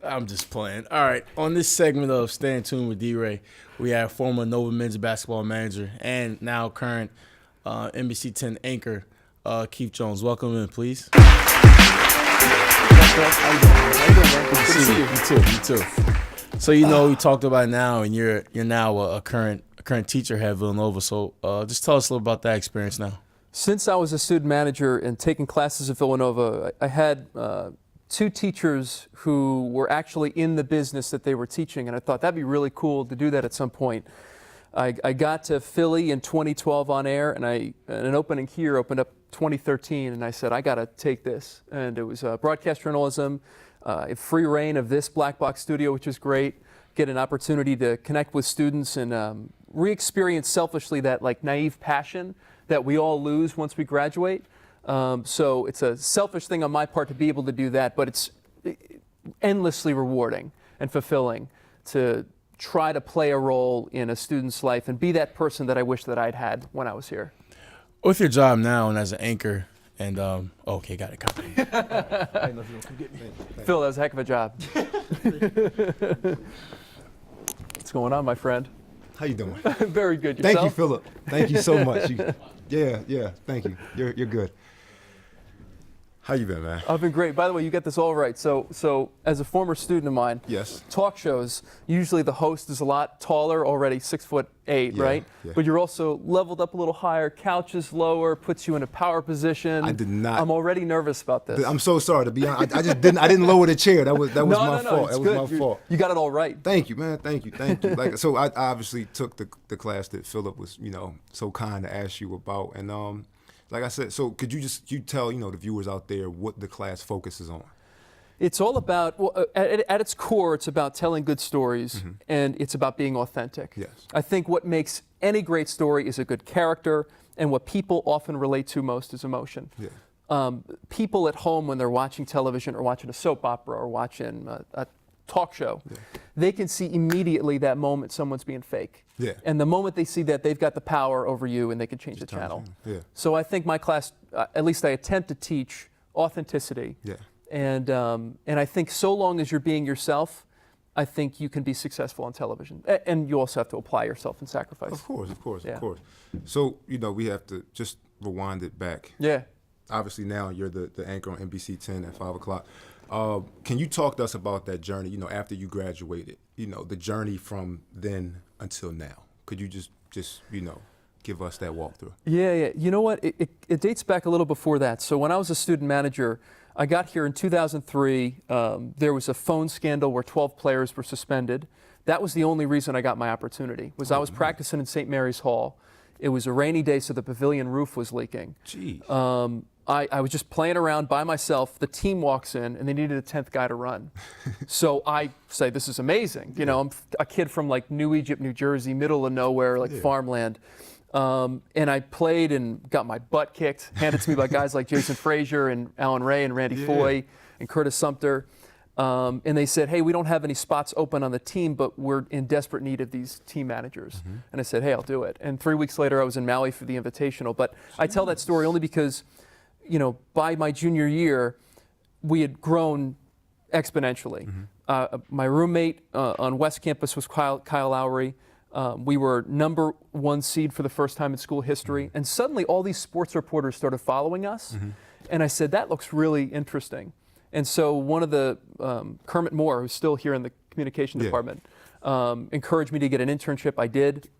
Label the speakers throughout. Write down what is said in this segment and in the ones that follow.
Speaker 1: I'm just playing. All right. On this segment of Stay in Tune with D.Rey, we have former Nova men's basketball manager and now current NBC 10 anchor, Keith Jones. Welcome in, please.
Speaker 2: How you doing, man? Good to see you.
Speaker 1: You too. So we talked about it now, and you're now a current teacher at Villanova. So just tell us a little about that experience now.
Speaker 2: Since I was a student manager and taking classes at Villanova, I had two teachers who were actually in the business that they were teaching, and I thought that'd be really cool to do that at some point. I got to Philly in 2012 on air, and an opening here opened up 2013, and I said, I got to take this. And it was broadcast journalism, free reign of this black box studio, which was great. Get an opportunity to connect with students and re-experience selfishly that naive passion that we all lose once we graduate. So it's a selfish thing on my part to be able to do that, but it's endlessly rewarding and fulfilling to try to play a role in a student's life and be that person that I wish that I'd had when I was here.
Speaker 1: With your job now and as an anchor, and okay, got it.
Speaker 2: Phil, that was a heck of a job. What's going on, my friend?
Speaker 3: How you doing?
Speaker 2: Very good. Yourself?
Speaker 3: Thank you, Philip. Thank you so much. Yeah. Thank you. You're good. How you been, man?
Speaker 2: I've been great. By the way, you get this all right. So as a former student of mine,
Speaker 3: yes,
Speaker 2: talk shows, usually the host is a lot taller, already 6'8", right? Yeah. But you're also leveled up a little higher, couch is lower, puts you in a power position.
Speaker 3: I did not.
Speaker 2: I'm already nervous about this.
Speaker 3: I'm so sorry, to be honest. I didn't lower the chair. That was my fault. That was my fault.
Speaker 2: You got it all right.
Speaker 3: Thank you, man. Thank you. So I obviously took the class that Philip was, so kind to ask you about, and like I said, so could you tell the viewers out there what the class focuses on?
Speaker 2: It's all about, at its core, it's about telling good stories,
Speaker 3: mm-hmm.
Speaker 2: and it's about being authentic.
Speaker 3: Yes.
Speaker 2: I think what makes any great story is a good character, and what people often relate to most is emotion.
Speaker 3: Yeah.
Speaker 2: People at home, when they're watching television or watching a soap opera or watching a talk show, yeah, they can see immediately that moment someone's being fake.
Speaker 3: Yeah.
Speaker 2: And the moment they see that, they've got the power over you and they can change the channel.
Speaker 3: Yeah.
Speaker 2: So I think my class, at least I attempt to teach authenticity.
Speaker 3: Yeah.
Speaker 2: And I think so long as you're being yourself, I think you can be successful on television. And you also have to apply yourself and sacrifice.
Speaker 3: Of course. So, we have to just rewind it back.
Speaker 2: Yeah.
Speaker 3: Obviously now you're the anchor on NBC 10 at 5 o'clock. Can you talk to us about that journey, after you graduated, the journey from then until now? Could you just give us that walkthrough?
Speaker 2: Yeah. You know what? It dates back a little before that. So when I was a student manager, I got here in 2003. There was a phone scandal where 12 players were suspended. That was the only reason I got my opportunity, was I was practicing in St. Mary's Hall. It was a rainy day, so the pavilion roof was leaking.
Speaker 3: Jeez.
Speaker 2: I was just playing around by myself. The team walks in, and they needed a 10th guy to run. So I say, this is amazing. I'm a kid from New Egypt, New Jersey, middle of nowhere, farmland. And I played and got my butt kicked, handed to me by guys like Jason Frazier and Alan Ray and Randy Foy and Curtis Sumter. And they said, hey, we don't have any spots open on the team, but we're in desperate need of these team managers. Mm-hmm. And I said, hey, I'll do it. And 3 weeks later, I was in Maui for the Invitational. But I tell that story only because, by my junior year, we had grown exponentially. Mm-hmm. My roommate on West Campus was Kyle Lowry. We were #1 seed for the first time in school history. Mm-hmm. And suddenly all these sports reporters started following us. Mm-hmm. And I said, that looks really interesting. And so one of the, Kermit Moore, who's still here in the communication department, encouraged me to get an internship. I did.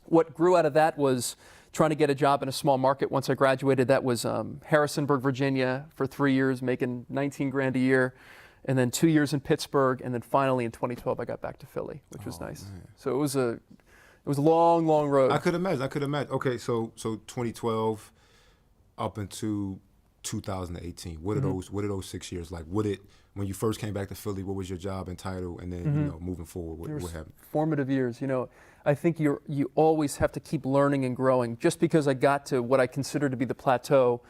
Speaker 2: What grew out of that was trying to get a job in a small market. Once I graduated, that was Harrisonburg, Virginia for 3 years, making $19,000 a year. And then 2 years in Pittsburgh. And then finally in 2012, I got back to Philly, which was nice. Man. So it was a long, long road.
Speaker 3: I could imagine. Okay, so 2012 up into 2018. What are those 6 years like? When you first came back to Philly, what was your job and title? And then moving forward, what happened?
Speaker 2: Formative years. I think you always have to keep learning and growing. Just because I got to what I consider to be the plateau,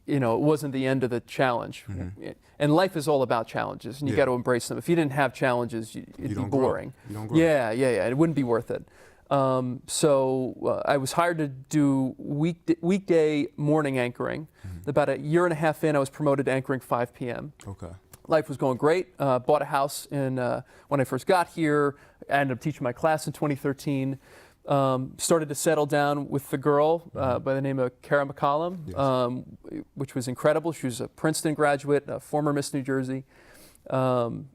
Speaker 2: it wasn't the end of the challenge. Mm-hmm. And life is all about challenges, and you got to embrace them. If you didn't have challenges, it'd be boring.
Speaker 3: You don't grow.
Speaker 2: Yeah. It wouldn't be worth it. So I was hired to do weekday morning anchoring. Mm-hmm. About a year and a half in, I was promoted to anchoring 5 p.m.
Speaker 3: Okay.
Speaker 2: Life was going great. Bought a house when I first got here. I ended up teaching my class in 2013. Started to settle down with the girl by the name of Kara McCollum,
Speaker 3: Yes.
Speaker 2: which was incredible. She was a Princeton graduate, a former Miss New Jersey. And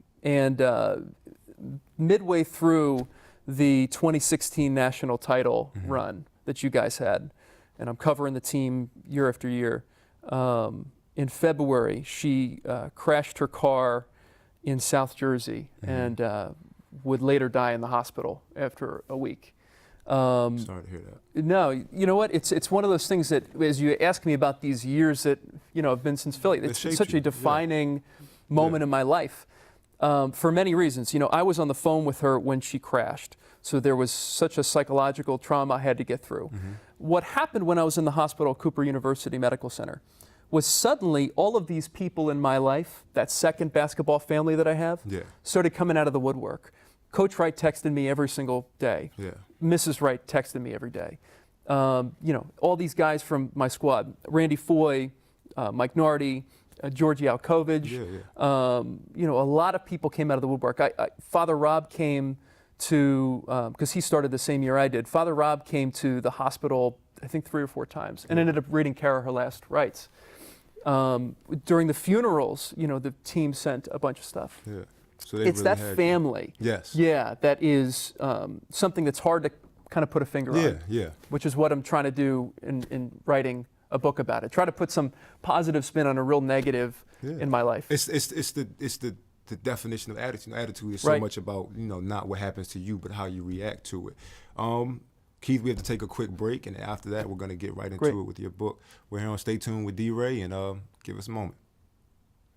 Speaker 2: midway through the 2016 national title run that you guys had, and I'm covering the team year after year, in February, she crashed her car in South Jersey and would later die in the hospital after a week.
Speaker 3: Sorry to hear that.
Speaker 2: No, you know what? It's one of those things that, as you ask me about these years that have been since Philly, it's such a defining moment in my life for many reasons. I was on the phone with her when she crashed, so there was such a psychological trauma I had to get through. What happened when I was in the hospital at Cooper University Medical Center was suddenly all of these people in my life, that second basketball family that I have, started coming out of the woodwork. Coach Wright texted me every single day. Mrs. Wright texted me every day. All these guys from my squad, Randy Foy, Mike Nardi, Georgi Alkovich, a lot of people came out of the woodwork. Father Rob came to, because he started the same year I did, Father Rob came to the hospital, I think 3 or 4 times, and ended up reading Kara her last rites. During the funerals, the team sent a bunch of stuff.
Speaker 3: So they
Speaker 2: it's
Speaker 3: really
Speaker 2: that family.
Speaker 3: Yes.
Speaker 2: Yeah, that is something that's hard to kind of put a finger on. Which is what I'm trying to do in writing a book about it. Try to put some positive spin on a real negative in my life.
Speaker 3: It's the definition of attitude. Attitude is so much about not what happens to you, but how you react to it. Keith, we have to take a quick break, and after that, we're going to get right into it with your book. We're here on Stay Tuned with D.Rey, and give us a moment.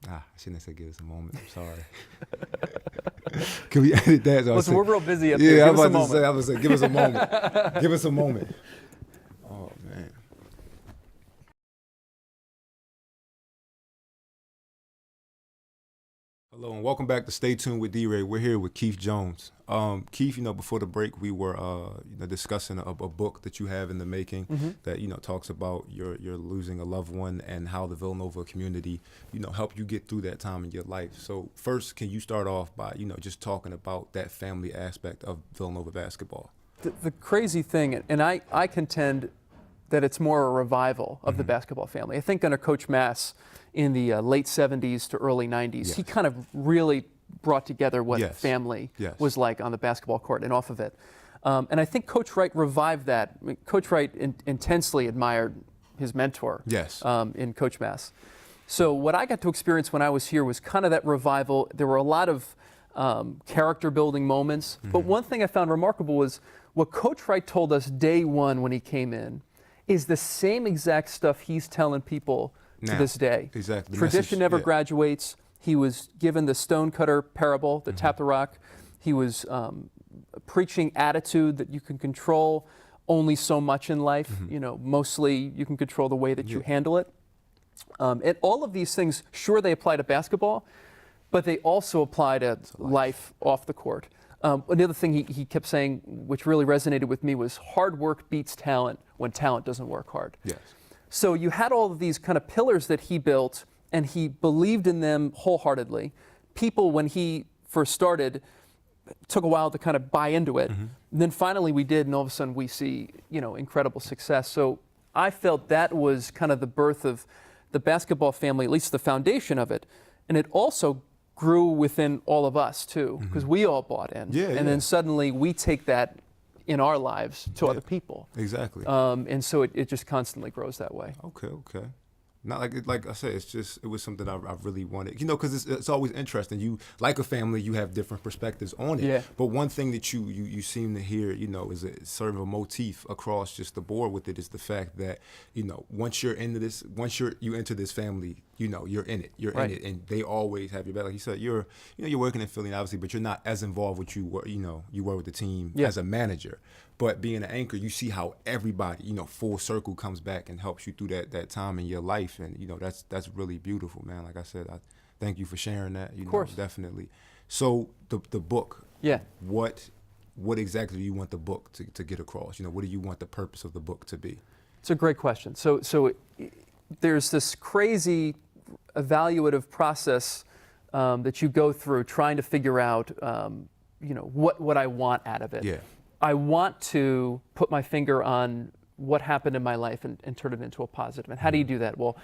Speaker 3: I shouldn't have said give us a moment. I'm sorry. Can we edit that?
Speaker 2: Listen, we're real busy up here.
Speaker 3: Yeah, I was about to say, give us a moment. Give us a moment. Oh, man. Hello, and welcome back to Stay Tuned with D.Rey. We're here with Keith Jones. Keith, before the break, we were discussing a book that you have in the making that talks about your losing a loved one and how the Villanova community helped you get through that time in your life. So first, can you start off by just talking about that family aspect of Villanova basketball?
Speaker 2: The crazy thing, and I contend that it's more a revival of the basketball family. I think under Coach Mass in the late 70s to early 90s, he kind of really brought together what family was like on the basketball court and off of it. And I think Coach Wright revived that. Coach Wright intensely admired his mentor in Coach Mass. So what I got to experience when I was here was kind of that revival. There were a lot of character building moments. But one thing I found remarkable was what Coach Wright told us day one when he came in is the same exact stuff he's telling people to this day.
Speaker 3: Exactly.
Speaker 2: Tradition never graduates. He was given the stonecutter parable, the tap the rock. He was preaching attitude that you can control only so much in life. Mostly you can control the way that you handle it. And all of these things, sure, they apply to basketball, but they also apply to life off the court. Another thing he kept saying, which really resonated with me, was hard work beats talent when talent doesn't work hard. So you had all of these kind of pillars that he built, and he believed in them wholeheartedly. People, when he first started, took a while to kind of buy into it. And then finally we did, and all of a sudden we see, incredible success. So I felt that was kind of the birth of the basketball family, at least the foundation of it. And it also grew within all of us too, because we all bought in. And then suddenly we take that in our lives to other people.
Speaker 3: Exactly.
Speaker 2: And so it just constantly grows that way.
Speaker 3: Okay. Not like I said, it was something I really wanted, because it's always interesting. You, like a family, you have different perspectives on it. But one thing that you seem to hear, is sort of a motif across just the board with it, is the fact that, once you enter this family, you're in it. You're in it, and they always have your back. Like you said, you're working in Philly, obviously, but you're not as involved with you were with the team as a manager. But being an anchor, you see how everybody, full circle comes back and helps you through that time in your life. And, that's really beautiful, man. Like I said, I thank you for sharing that. Of
Speaker 2: course.
Speaker 3: Definitely. So the book. What exactly do you want the book to get across? What do you want the purpose of the book to be?
Speaker 2: It's a great question. So there's this crazy evaluative process that you go through trying to figure out, what I want out of it.
Speaker 3: Yeah.
Speaker 2: I want to put my finger on what happened in my life and turn it into a positive. And how do you do that? Well,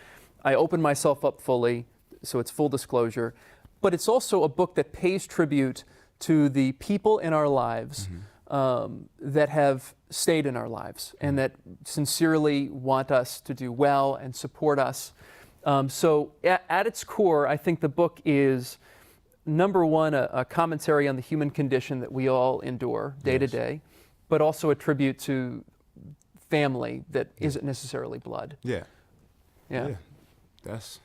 Speaker 2: I open myself up fully, so it's full disclosure, but it's also a book that pays tribute to the people in our lives that have stayed in our lives and that sincerely want us to do well and support us. So at its core, I think the book is, number one, a commentary on the human condition that we all endure day to day, but also a tribute to family that isn't necessarily blood.
Speaker 3: Yeah.
Speaker 2: Yeah.
Speaker 3: That's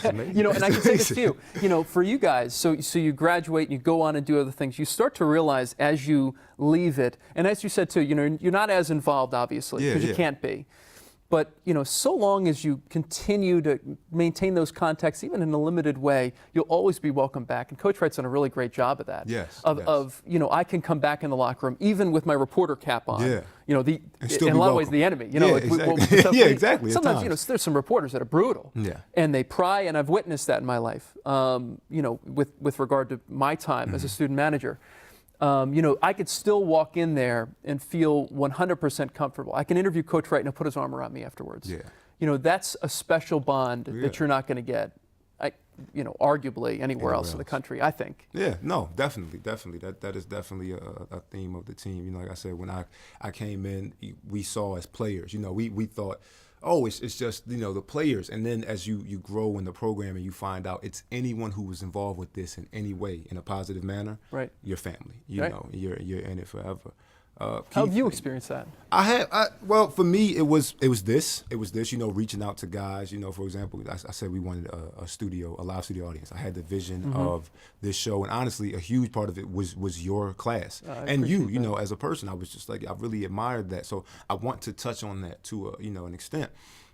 Speaker 3: amazing.
Speaker 2: And I can say this to you, for you guys, so you graduate and you go on and do other things, you start to realize as you leave it, and as you said too, you're not as involved, obviously, because you can't be. But, so long as you continue to maintain those contacts, even in a limited way, you'll always be welcome back. And Coach Wright's done a really great job of that.
Speaker 3: Yes.
Speaker 2: Of I can come back in the locker room, even with my reporter cap on.
Speaker 3: Yeah.
Speaker 2: In a lot of ways, the enemy.
Speaker 3: Exactly.
Speaker 2: Sometimes, there's some reporters that are brutal.
Speaker 3: Yeah.
Speaker 2: And they pry, and I've witnessed that in my life, with regard to my time as a student manager. I could still walk in there and feel 100% comfortable. I can interview Coach Wright and he'll put his arm around me afterwards.
Speaker 3: Yeah.
Speaker 2: That's a special bond that you're not going to get, arguably anywhere else in the country, I think.
Speaker 3: Yeah, no, definitely. That is definitely a theme of the team. Like I said, when I came in, we saw as players, we thought, oh, it's just, the players. And then as you grow in the program and you find out it's anyone who was involved with this in any way, in a positive manner,
Speaker 2: right,
Speaker 3: your family,
Speaker 2: right,
Speaker 3: you're in it forever.
Speaker 2: How have you experienced that?
Speaker 3: Well, for me, it was this, reaching out to guys, for example, I said we wanted a live studio audience. I had the vision of this show, and honestly, a huge part of it was your class. And you, as a person, I was just like, I really admired that. So I want to touch on that to an extent.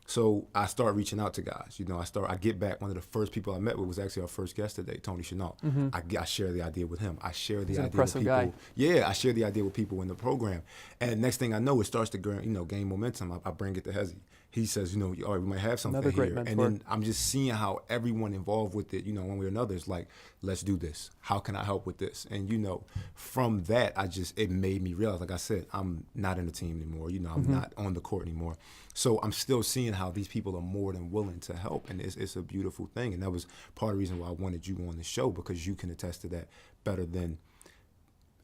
Speaker 3: So I start reaching out to guys. I get back. One of the first people I met with was actually our first guest today, Tony Chenault. I share the idea with him. I share the idea with people.
Speaker 2: Guy.
Speaker 3: Yeah, I share the idea with people in the program. And next thing I know, it starts to gain momentum. I bring it to Hezzy. He says, all right, we might have something
Speaker 2: Another great
Speaker 3: here.
Speaker 2: mentor.
Speaker 3: And then I'm just seeing how everyone involved with it, one way or another, is like, let's do this. How can I help with this? And, from that, it made me realize, like I said, I'm not in the team anymore. I'm not on the court anymore. So I'm still seeing how these people are more than willing to help. And it's a beautiful thing. And that was part of the reason why I wanted you on the show, because you can attest to that better than,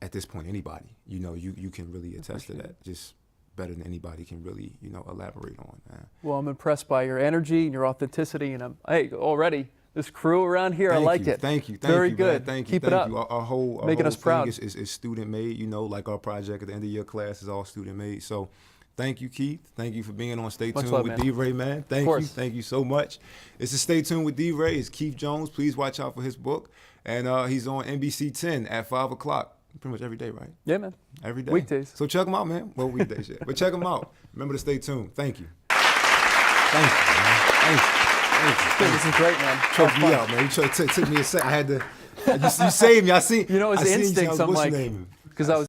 Speaker 3: at this point, anybody. You can really attest to that. Just better than anybody can really, elaborate on.
Speaker 2: Well, I'm impressed by your energy and your authenticity, and already this crew around here, I like it.
Speaker 3: Thank you.
Speaker 2: Very good.
Speaker 3: Man. Thank you.
Speaker 2: Keep it up.
Speaker 3: Our whole
Speaker 2: making us proud
Speaker 3: is student made. Like our project at the end of your class is all student made. So, thank you, Keith. Thank you for being on Stay Tuned with D.Rey, man. Thank you. Thank you so much. It's a Stay Tuned with D.Rey. It's Keith Jones. Please watch out for his book, and he's on NBC 10 at 5:00. Pretty much every day, right?
Speaker 2: Yeah, man.
Speaker 3: Every day.
Speaker 2: Weekdays.
Speaker 3: So check them out, man. Well, weekdays, yeah. But check them out. Remember to stay tuned. Thank you. Thank you, man. Thank you.
Speaker 2: This is great, man.
Speaker 3: Choked me out, man. You took me a second. I had to. You saved me. I see.
Speaker 2: His instincts. I'm like, because I was.